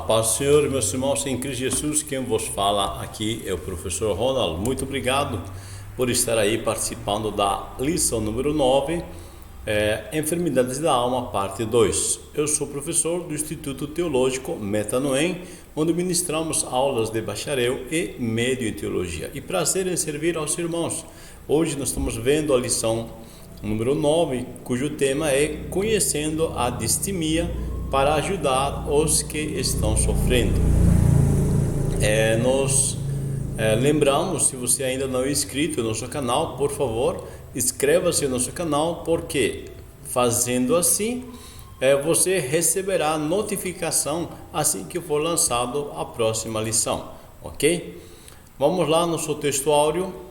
A paz do Senhor, meus irmãos em Cristo Jesus, quem vos fala aqui é o professor Ronald. Muito obrigado por estar aí participando da lição número 9, Enfermidades da Alma, parte 2. Eu sou professor do Instituto Teológico Metanoem, onde ministramos aulas de bacharel e médio em teologia. E prazer em servir aos irmãos. Hoje nós estamos vendo a lição número 9, cujo tema é Conhecendo a Distimia, para ajudar os que estão sofrendo. Nós lembramos, se você ainda não é inscrito no nosso canal, por favor, inscreva-se no nosso canal, porque fazendo assim, você receberá notificação assim que for lançado a próxima lição, ok? Vamos lá no seu textuário.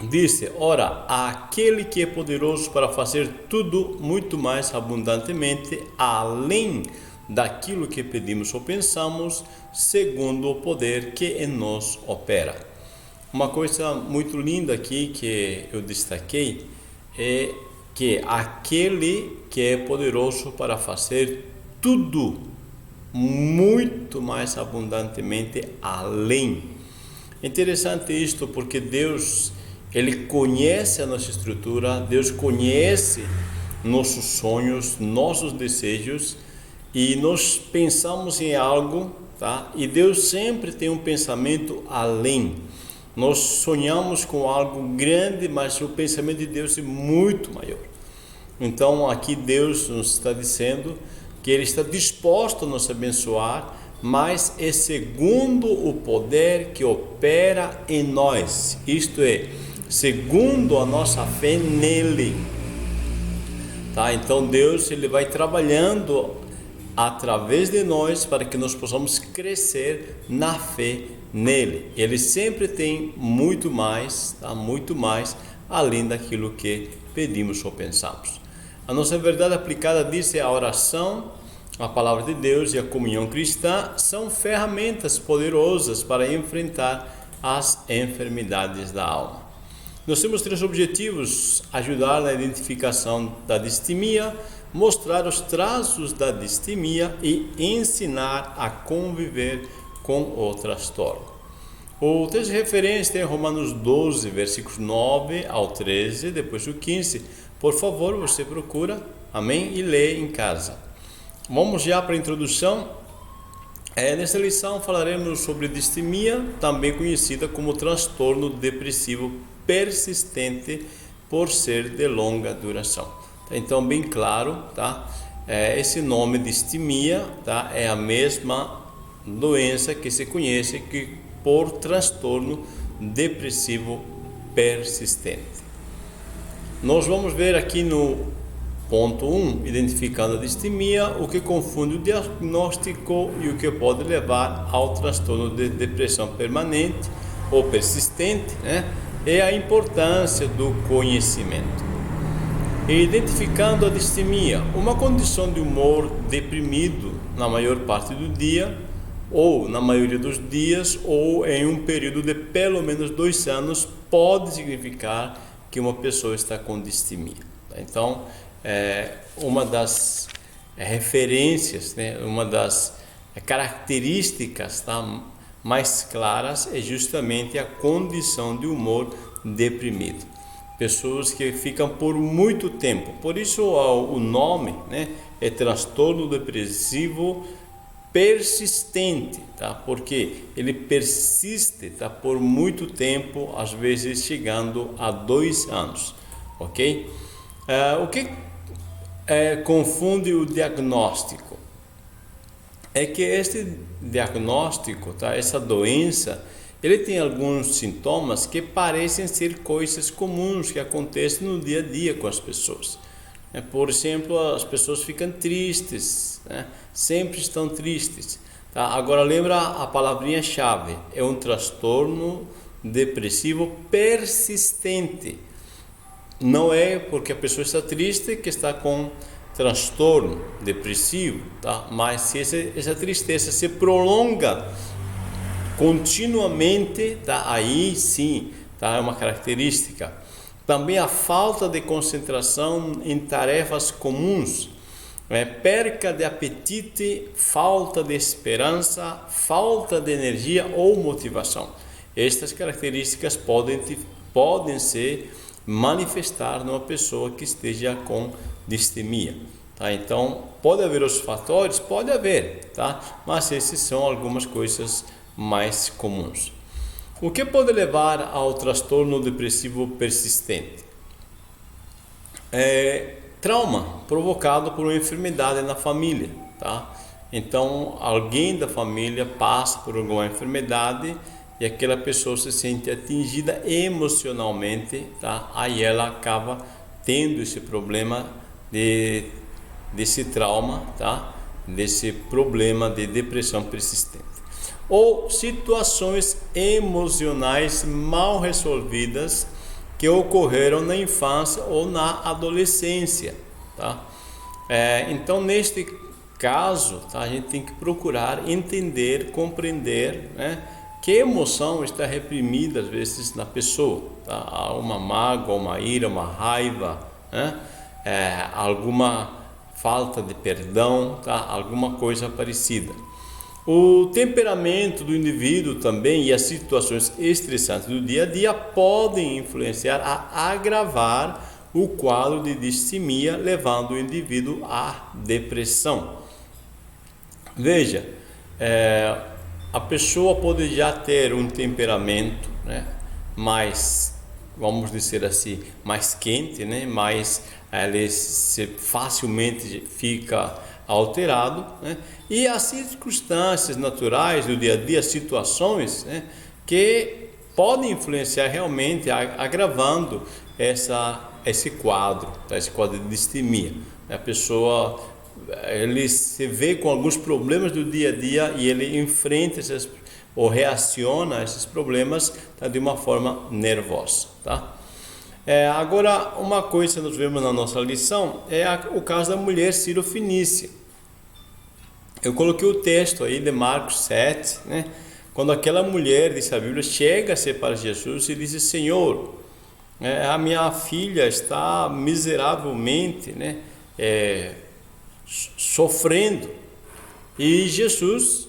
Disse: ora, aquele que é poderoso para fazer tudo muito mais abundantemente, além daquilo que pedimos ou pensamos, segundo o poder que em nós opera. Uma coisa muito linda aqui que eu destaquei é que aquele que é poderoso para fazer tudo muito mais abundantemente, além. Interessante isto, porque Deus, Ele conhece a nossa estrutura, Deus conhece nossos sonhos, nossos desejos, e nós pensamos em algo, tá? E Deus sempre tem um pensamento além. Nós sonhamos com algo grande, mas o pensamento de Deus é muito maior. Então aqui Deus nos está dizendo que Ele está disposto a nos abençoar, mas é segundo o poder que opera em nós, isto é, segundo a nossa fé nele, tá? Então Deus, Ele vai trabalhando através de nós para que nós possamos crescer na fé nele. Ele sempre tem muito mais, tá? Muito mais além daquilo que pedimos ou pensamos. A nossa verdade aplicada diz que a oração, a palavra de Deus e a comunhão cristã são ferramentas poderosas para enfrentar as enfermidades da alma. Nós temos 3 objetivos: ajudar na identificação da distimia, mostrar os traços da distimia e ensinar a conviver com o transtorno. O texto de referência tem Romanos 12, versículos 9 ao 13, depois o 15. Por favor, você procura, amém? E lê em casa. Vamos já para a introdução. Nesta lição falaremos sobre distimia, também conhecida como transtorno depressivo persistente por ser de longa duração. Então, bem claro, tá? Esse nome distimia, tá? É a mesma doença que se conhece por transtorno depressivo persistente. Nós vamos ver aqui no ponto 1, identificando a distimia, o que confunde o diagnóstico e o que pode levar ao transtorno de depressão permanente ou persistente, né? É a importância do conhecimento. Identificando a distimia, uma condição de humor deprimido na maior parte do dia, ou na maioria dos dias, ou em um período de pelo menos 2 anos, pode significar que uma pessoa está com distimia. Então, uma das referências, né, uma das características, tá, mais claras é justamente a condição de humor deprimido. Pessoas que ficam por muito tempo, por isso o nome, né, é transtorno depressivo persistente, tá? Porque ele persiste, tá, por muito tempo, às vezes chegando a 2 anos, ok? O que confunde o diagnóstico é que este diagnóstico, tá, essa doença, ele tem alguns sintomas que parecem ser coisas comuns que acontecem no dia a dia com as pessoas. Por exemplo, as pessoas ficam tristes, né? Sempre estão tristes. Tá? Agora lembra a palavrinha-chave, é um transtorno depressivo persistente. Não é porque a pessoa está triste que está com transtorno depressivo, tá? Mas se essa tristeza se prolonga continuamente, tá? Aí sim, tá? É uma característica. Também a falta de concentração em tarefas comuns. perca de apetite, falta de esperança, falta de energia ou motivação. Estas características podem se manifestar numa pessoa que esteja com distemia. Tá? Então, pode haver os fatores? Pode haver, tá? Mas esses são algumas coisas mais comuns. O que pode levar ao transtorno depressivo persistente? Trauma provocado por uma enfermidade na família, tá? Então, alguém da família passa por alguma enfermidade e aquela pessoa se sente atingida emocionalmente, tá? Aí ela acaba tendo esse problema desse trauma, tá? Desse problema de depressão persistente. Ou situações emocionais mal resolvidas que ocorreram na infância ou na adolescência, tá? Então, neste caso, tá, a gente tem que procurar entender, compreender, né, que emoção está reprimida às vezes na pessoa, tá? Há uma mágoa, uma ira, uma raiva, né? Alguma falta de perdão, tá? Alguma coisa parecida. O temperamento do indivíduo também e as situações estressantes do dia a dia podem influenciar a agravar o quadro de distimia, levando o indivíduo à depressão. Veja, a pessoa pode já ter um temperamento, né, mais, vamos dizer assim, mais quente, né, ele facilmente fica alterado, né? E as circunstâncias naturais do dia a dia, situações, né, que podem influenciar realmente, agravando esse quadro, tá? Esse quadro de distimia. A pessoa, ele se vê com alguns problemas do dia a dia e ele enfrenta ou reaciona a esses problemas, tá, de uma forma nervosa, tá? Agora, uma coisa que nós vemos na nossa lição é o caso da mulher Ciro-Fenícia. Eu coloquei o texto aí de Marcos 7, né? Quando aquela mulher, diz a Bíblia, chega-se para Jesus e diz: Senhor, a minha filha está miseravelmente, né, sofrendo. E Jesus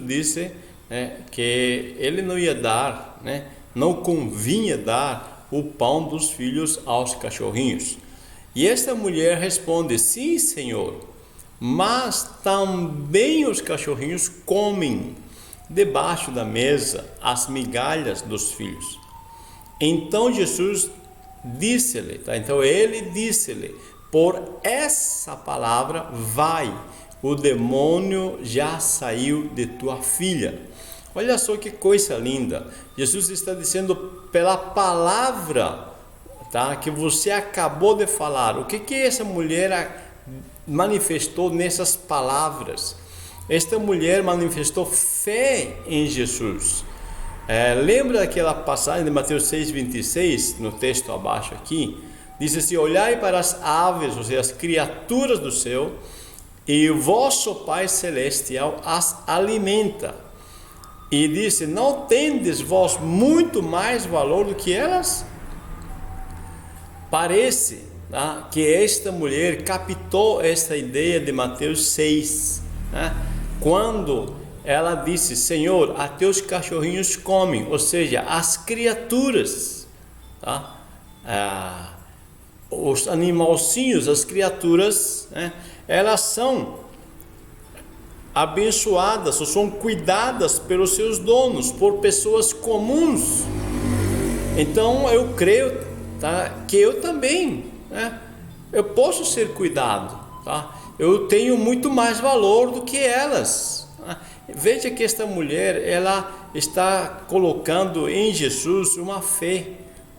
disse, né, que ele não ia dar, né, não convinha dar o pão dos filhos aos cachorrinhos. E esta mulher responde: sim, Senhor, mas também os cachorrinhos comem debaixo da mesa as migalhas dos filhos. Então Jesus disse-lhe, tá? Então ele disse-lhe: por essa palavra vai, o demônio já saiu de tua filha. Olha só que coisa linda. Jesus está dizendo pela palavra, tá, que você acabou de falar. O que essa mulher manifestou nessas palavras? Esta mulher manifestou fé em Jesus. Lembra daquela passagem de Mateus 6,26, no texto abaixo aqui? Diz assim: olhai para as aves, ou seja, as criaturas do céu, e o vosso Pai Celestial as alimenta. E disse: não tendes vós muito mais valor do que elas? Parece, tá, que esta mulher captou esta ideia de Mateus 6, né, quando ela disse: Senhor, a teus cachorrinhos comem, ou seja, as criaturas, tá? Os animalzinhos, as criaturas, né, elas são abençoadas ou são cuidadas pelos seus donos, por pessoas comuns. Então eu creio, tá, que eu também, né, eu posso ser cuidado, tá? Eu tenho muito mais valor do que elas. Veja que esta mulher, ela está colocando em Jesus uma fé.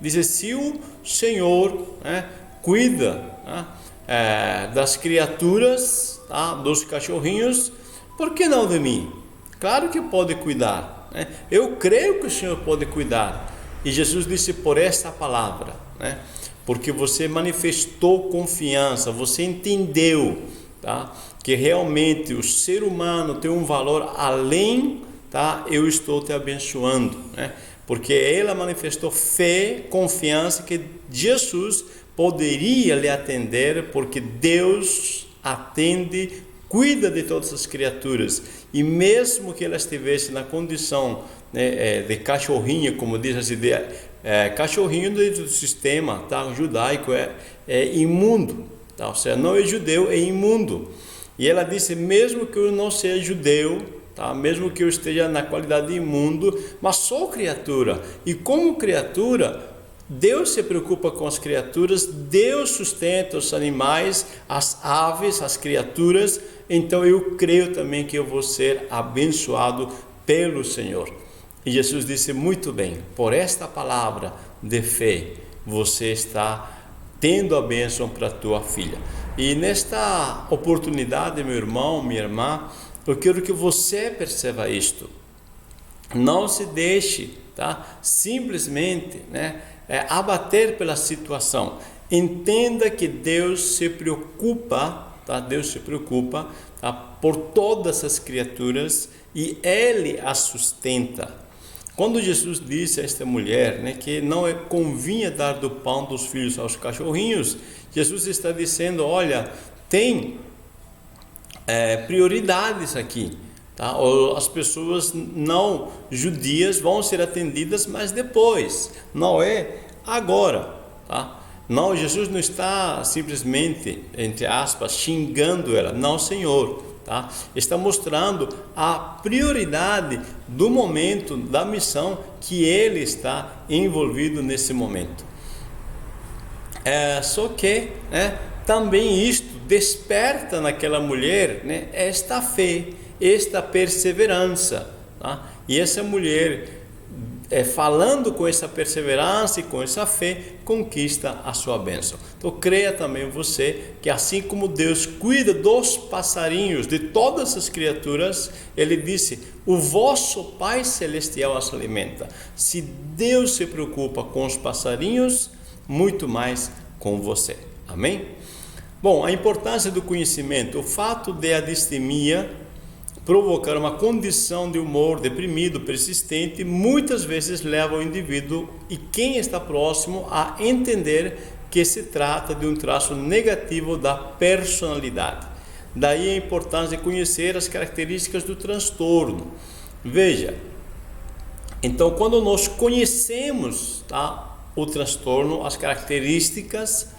Diz: se o Senhor, né, cuida, né, das criaturas, tá, dos cachorrinhos, por que não de mim? Claro que pode cuidar, né? Eu creio que o Senhor pode cuidar. E Jesus disse: por essa palavra, né? Porque você manifestou confiança, você entendeu, tá, que realmente o ser humano tem um valor além, tá? Eu estou te abençoando, né? Porque ela manifestou fé, confiança que Jesus poderia lhe atender, porque Deus atende, cuida de todas as criaturas, e mesmo que ela estivesse na condição, né, de cachorrinho, como diz essa ideia, cachorrinho do sistema, tá, judaico, é imundo, tá? Ou seja, não é judeu, é imundo. E ela disse, mesmo que eu não seja judeu, tá? Mesmo que eu esteja na qualidade de imundo, mas sou criatura, e como criatura, Deus se preocupa com as criaturas, Deus sustenta os animais, as aves, as criaturas, então eu creio também que eu vou ser abençoado pelo Senhor. E Jesus disse, muito bem, por esta palavra de fé, você está tendo a bênção para a tua filha. E nesta oportunidade, meu irmão, minha irmã, eu quero que você perceba isto. Não se deixe, tá, simplesmente, né, abater pela situação. Entenda que Deus se preocupa, tá? Deus se preocupa, tá, por todas as criaturas e Ele as sustenta. Quando Jesus disse a esta mulher, né, que não convinha dar do pão dos filhos aos cachorrinhos, Jesus está dizendo, olha, tem prioridades aqui. Tá? As pessoas não judias vão ser atendidas, mas depois, não é agora. Tá? Não, Jesus não está simplesmente, entre aspas, xingando ela. Não, Senhor. Tá? Está mostrando a prioridade do momento, da missão que Ele está envolvido nesse momento. Só que, né, também isto desperta naquela mulher, né, esta fé, esta perseverança, tá? E essa mulher, falando com essa perseverança e com essa fé, conquista a sua bênção. Então creia também você que assim como Deus cuida dos passarinhos, de todas as criaturas, Ele disse, o vosso Pai Celestial as alimenta. Se Deus se preocupa com os passarinhos, muito mais com você. Amém? Bom, a importância do conhecimento, o fato de a distimia provocar uma condição de humor deprimido persistente, muitas vezes leva o indivíduo e quem está próximo a entender que se trata de um traço negativo da personalidade. Daí a importância de conhecer as características do transtorno. Veja, então quando nós conhecemos, tá, o transtorno, as características,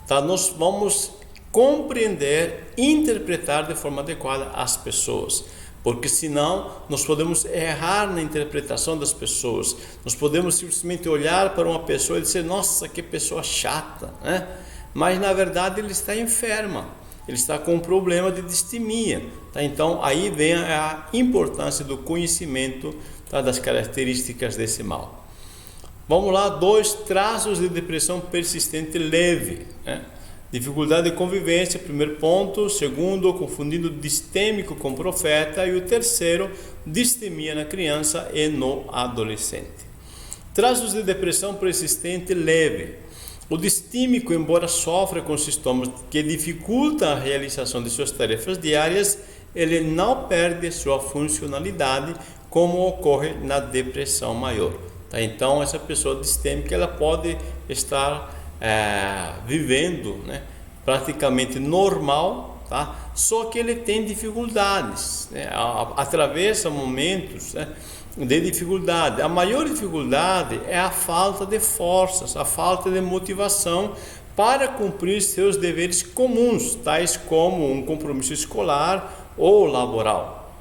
tá, nós vamos compreender, interpretar de forma adequada as pessoas, porque senão nós podemos errar na interpretação das pessoas, nós podemos simplesmente olhar para uma pessoa e dizer, nossa, que pessoa chata, né? Mas na verdade ele está enferma, ele está com um problema de distimia, tá? Então aí vem a importância do conhecimento, tá, das características desse mal. Vamos lá, 2 traços de depressão persistente leve, né? Dificuldade de convivência, primeiro ponto. Segundo, confundindo distêmico com profeta. E o terceiro, distimia na criança e no adolescente. Traços de depressão persistente leve. O distímico, embora sofra com sintomas que dificultam a realização de suas tarefas diárias, ele não perde sua funcionalidade, como ocorre na depressão maior. Tá? Então, essa pessoa distêmica, ela pode estar vivendo, né, praticamente normal, tá? Só que ele tem dificuldades, né? Atravessa momentos, né, de dificuldade. A maior dificuldade é a falta de forças, a falta de motivação para cumprir seus deveres comuns, tais como um compromisso escolar ou laboral.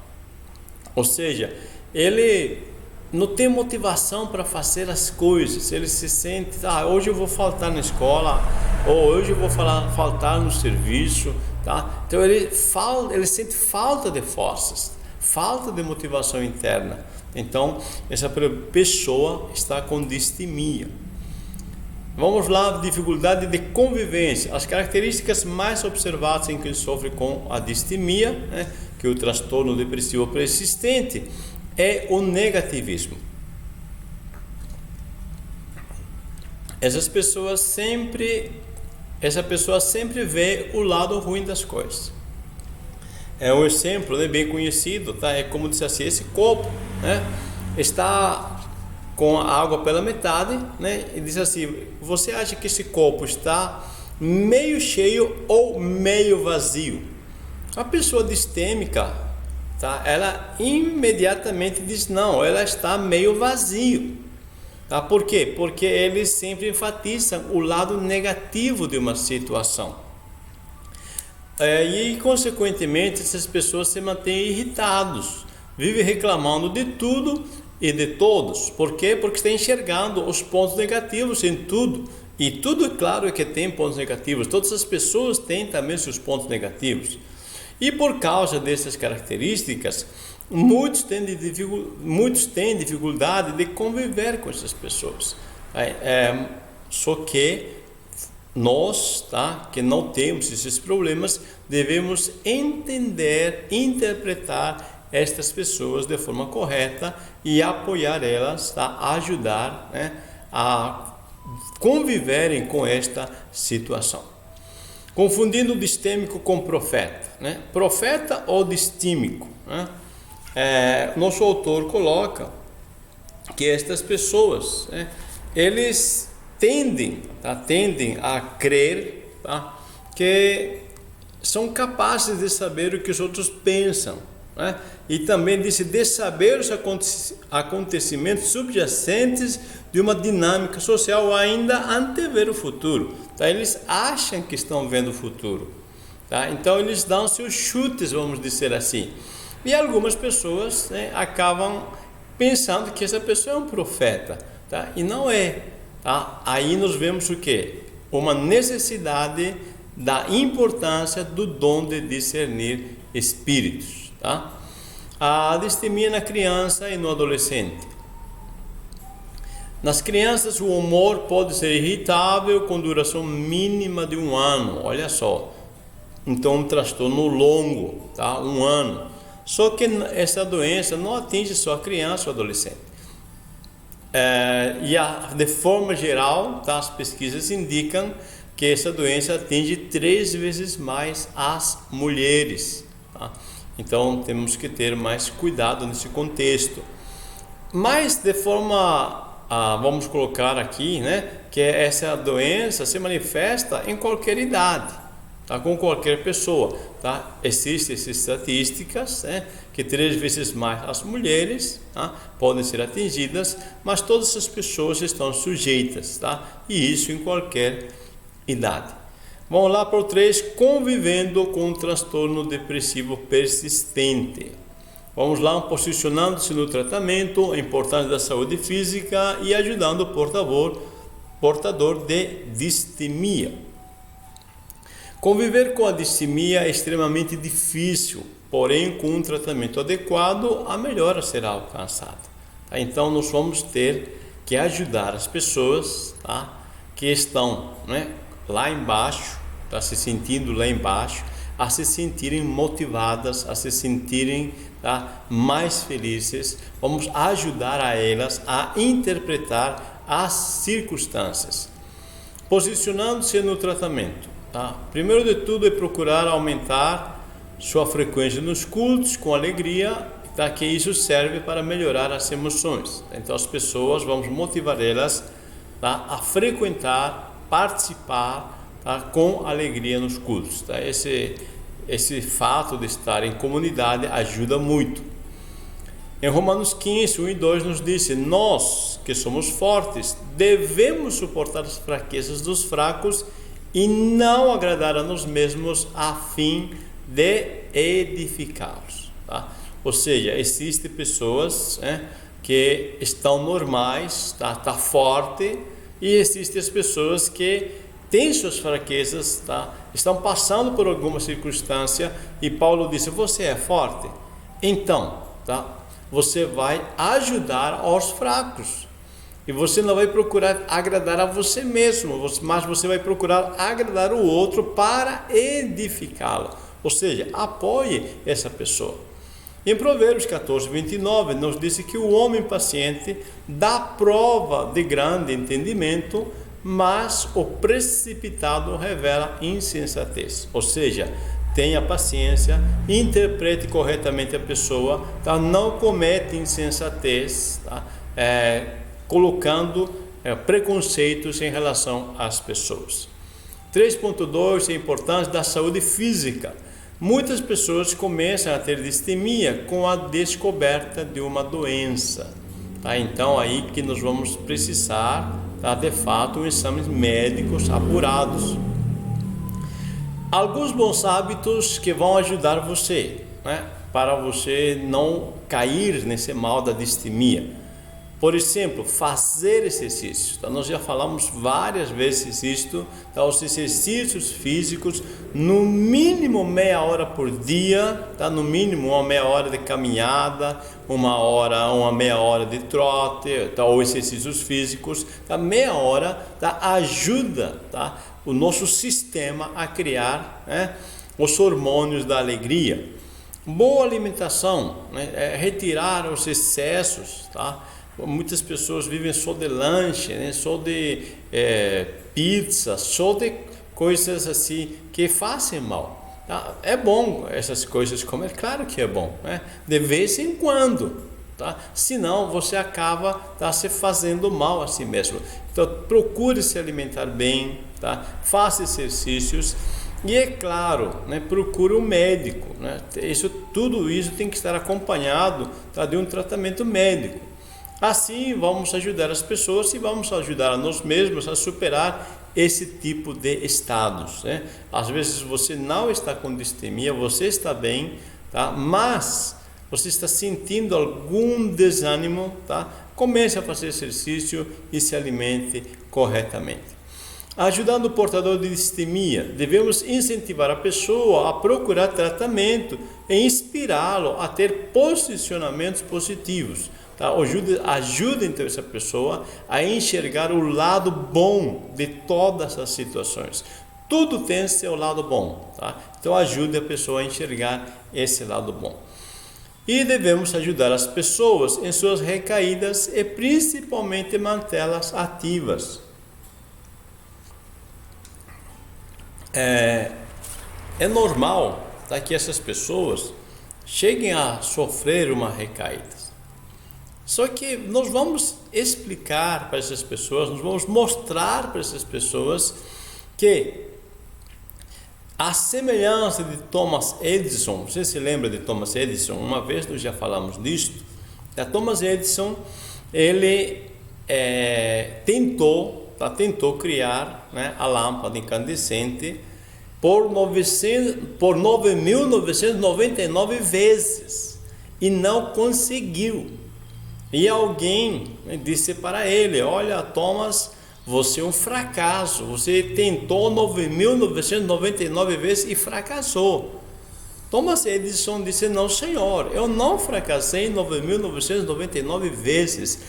Ou seja, ele não tem motivação para fazer as coisas, ele se sente, hoje eu vou faltar na escola, ou hoje eu vou faltar no serviço, tá? Então ele sente falta de forças, falta de motivação interna. Então essa pessoa está com distimia. Vamos lá, dificuldade de convivência. As características mais observadas em quem sofre com a distimia, né, que é o transtorno depressivo persistente, é o negativismo. Essa pessoa sempre vê o lado ruim das coisas. É um exemplo, né, bem conhecido, tá? É como disse assim, esse copo, né, está com a água pela metade, né, e diz assim, você acha que esse copo está meio cheio ou meio vazio. A pessoa distêmica, tá? Ela imediatamente diz não, ela está meio vazio. Tá? Por quê? Porque eles sempre enfatizam o lado negativo de uma situação. E consequentemente essas pessoas se mantêm irritados, vivem reclamando de tudo e de todos. Por quê? Porque estão enxergando os pontos negativos em tudo. E tudo, claro, que tem pontos negativos. Todas as pessoas têm também seus pontos negativos. E por causa dessas características, muitos têm dificuldade de conviver com essas pessoas. Só que nós, tá, que não temos esses problemas, devemos entender, interpretar estas pessoas de forma correta e apoiar elas, tá, ajudar, né, a conviverem com esta situação. Confundindo o distêmico com profeta, né? Profeta ou distímico, né? Nosso autor coloca que estas pessoas, né, eles tendem a crer, tá, que são capazes de saber o que os outros pensam, né? E também de saber os acontecimentos subjacentes de uma dinâmica social ou ainda antever o futuro. Tá? Eles acham que estão vendo o futuro. Tá? Então eles dão seus chutes, vamos dizer assim. E algumas pessoas, né, acabam pensando que essa pessoa é um profeta, tá? E não é. Tá? Aí nós vemos o quê? Uma necessidade da importância do dom de discernir espíritos. Tá? A distimia na criança e no adolescente. Nas crianças, o humor pode ser irritável com duração mínima de 1 ano. Olha só. Então, um transtorno longo, tá? 1 ano. Só que essa doença não atinge só a criança ou adolescente. De forma geral, tá, as pesquisas indicam que essa doença atinge 3 vezes mais as mulheres. Tá? Então, temos que ter mais cuidado nesse contexto. Mas, de forma, vamos colocar aqui, né, que essa doença se manifesta em qualquer idade. Tá, com qualquer pessoa, tá? Existem essas estatísticas, né, que 3 vezes mais as mulheres, tá, podem ser atingidas, mas todas as pessoas estão sujeitas, tá? E isso em qualquer idade. Vamos lá para o 3, convivendo com um transtorno depressivo persistente. Vamos lá, posicionando-se no tratamento, a importância da saúde física e ajudando o portador de distimia. Conviver com a distimia é extremamente difícil, porém com um tratamento adequado a melhora será alcançada. Tá? Então nós vamos ter que ajudar as pessoas, tá, que estão, né, lá embaixo, tá, se sentindo lá embaixo, a se sentirem motivadas, a se sentirem, tá, mais felizes. Vamos ajudar a elas a interpretar as circunstâncias. Posicionando-se no tratamento. Tá? Primeiro de tudo é procurar aumentar sua frequência nos cultos com alegria, tá? Que isso serve para melhorar as emoções. Então as pessoas, vamos motivar elas, tá, a frequentar, participar, tá, com alegria nos cultos. Tá? Esse fato de estar em comunidade ajuda muito. Em Romanos 15, 1 e 2 nos diz: nós que somos fortes devemos suportar as fraquezas dos fracos e não agradar a nós mesmos a fim de edificá-los. Tá? Ou seja, existem pessoas, né, que estão normais, tá forte, e existem as pessoas que têm suas fraquezas, tá, estão passando por alguma circunstância, e Paulo disse: você é forte? Então, tá, você vai ajudar aos fracos. E você não vai procurar agradar a você mesmo, mas você vai procurar agradar o outro para edificá-lo. Ou seja, apoie essa pessoa. Em Provérbios 14, 29, nos diz que o homem paciente dá prova de grande entendimento, mas o precipitado revela insensatez. Ou seja, tenha paciência, interprete corretamente a pessoa, tá? Não comete insensatez, tá? Colocando preconceitos em relação às pessoas. 3.2 é a importância da saúde física. Muitas pessoas começam a ter distemia com a descoberta de uma doença. Tá? Então aí que nós vamos precisar, tá, de fato, exames médicos apurados. Alguns bons hábitos que vão ajudar você, né, para você não cair nesse mal da distemia. Por exemplo, fazer exercícios. Então, nós já falamos várias vezes isto. Tá? Os exercícios físicos, no mínimo meia hora por dia, tá? No mínimo uma meia hora de caminhada, uma meia hora de trote, tá? Ou exercícios físicos, tá? Meia hora, tá? Ajuda, tá? O nosso sistema a criar, né, os hormônios da alegria. Boa alimentação, né? Retirar os excessos, tá? Muitas pessoas vivem só de lanche, né? Só de pizza, só de coisas assim que fazem mal. Tá? É bom essas coisas comer, claro que é bom, né? De vez em quando, tá? Senão você acaba, tá, se fazendo mal a si mesmo. Então procure se alimentar bem, tá? Faça exercícios e, é claro, né, procure um médico, né? Tudo isso tem que estar acompanhado, tá, de um tratamento médico. Assim vamos ajudar as pessoas e vamos ajudar a nós mesmos a superar esse tipo de estados, né? Às vezes você não está com distemia, você está bem, tá? Mas você está sentindo algum desânimo, tá? Comece a fazer exercício e se alimente corretamente. Ajudando o portador de distemia, devemos incentivar a pessoa a procurar tratamento e inspirá-lo a ter posicionamentos positivos. Tá? Ajuda então essa pessoa a enxergar o lado bom de todas as situações. Tudo tem seu lado bom, tá? Então ajude a pessoa a enxergar esse lado bom. E devemos ajudar as pessoas em suas recaídas e principalmente mantê-las ativas. É normal, tá, que essas pessoas cheguem a sofrer uma recaída. Só que nós vamos explicar para essas pessoas, nós vamos mostrar para essas pessoas que a semelhança de Thomas Edison, você se lembra de Thomas Edison? Uma vez nós já falamos disto. Thomas Edison, ele tentou criar, né, a lâmpada incandescente por 9.999 vezes e não conseguiu. E alguém disse para ele: olha, Thomas, você é um fracasso, você tentou 9.999 vezes e fracassou. Thomas Edison disse: não, senhor, eu não fracassei 9.999 vezes.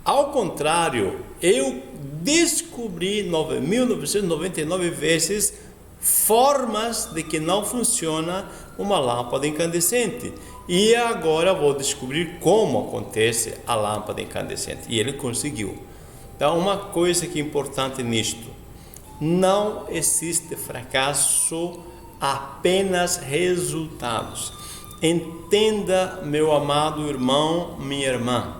Ao contrário, eu descobri 9.999 vezes formas de que não funciona uma lâmpada incandescente. E agora vou descobrir como acontece a lâmpada incandescente. E ele conseguiu. Então, uma coisa que é importante nisto: não existe fracasso, apenas resultados. Entenda, meu amado irmão, minha irmã,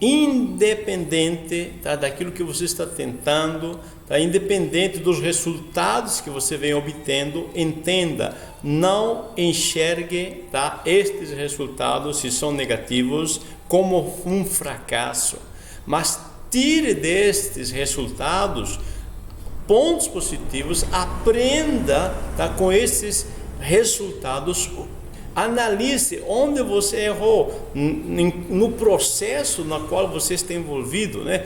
independente, tá, daquilo que você está tentando, tá, independente dos resultados que você vem obtendo, entenda, não enxergue, tá, estes resultados, se são negativos, como um fracasso, mas tire destes resultados pontos positivos, aprenda, tá, com esses resultados. Analise onde você errou no processo no qual você está envolvido, né?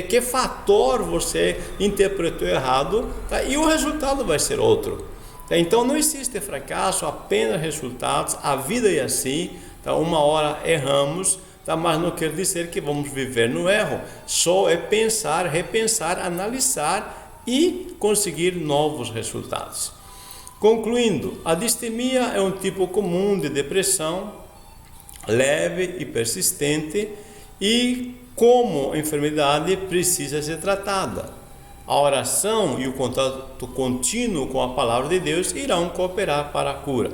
Que fator você interpretou errado, tá? E o resultado vai ser outro. Tá? Então não existe fracasso, apenas resultados. A vida é assim, tá? Uma hora erramos, tá? Mas não quer dizer que vamos viver no erro. Só é pensar, repensar, analisar e conseguir novos resultados. Concluindo, a distemia é um tipo comum de depressão, leve e persistente, e como enfermidade precisa ser tratada. A oração e o contato contínuo com a palavra de Deus irão cooperar para a cura.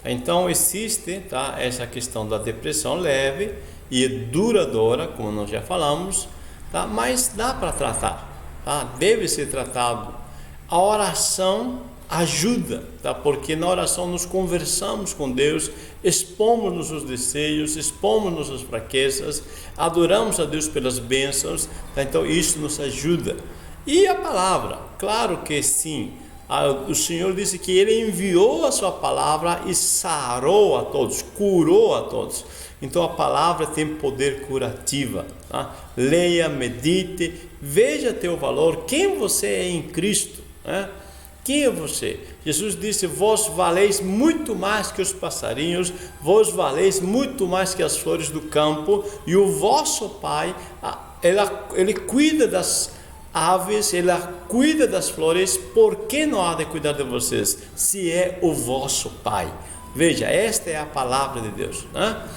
Então existe, tá, essa questão da depressão leve e duradoura, como nós já falamos, tá, mas dá para tratar, tá? Deve ser tratado. a oração ajuda, tá? Porque na oração nós conversamos com Deus, expomos nossos desejos, expomos nossas fraquezas, adoramos a Deus pelas bênçãos, tá? Então isso nos ajuda. E a palavra, claro que sim, o Senhor disse que Ele enviou a sua palavra e sarou a todos, curou a todos. Então a palavra tem poder curativo, tá? Leia, medite, veja teu valor, quem você é em Cristo, né? Quem é você? Jesus disse: vós valeis muito mais que os passarinhos, vós valeis muito mais que as flores do campo, e o vosso Pai, Ele cuida das aves, Ele cuida das flores. Por que não há de cuidar de vocês, se é o vosso Pai? Veja, esta é a palavra de Deus, né?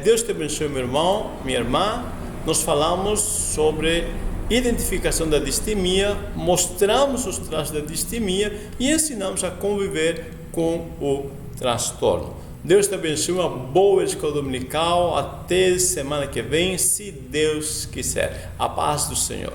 Deus te abençoe, meu irmão, minha irmã. Nós falamos sobre identificação da distimia, mostramos os traços da distimia e ensinamos a conviver com o transtorno. Deus te abençoe, uma boa escola dominical, até semana que vem, se Deus quiser. A paz do Senhor.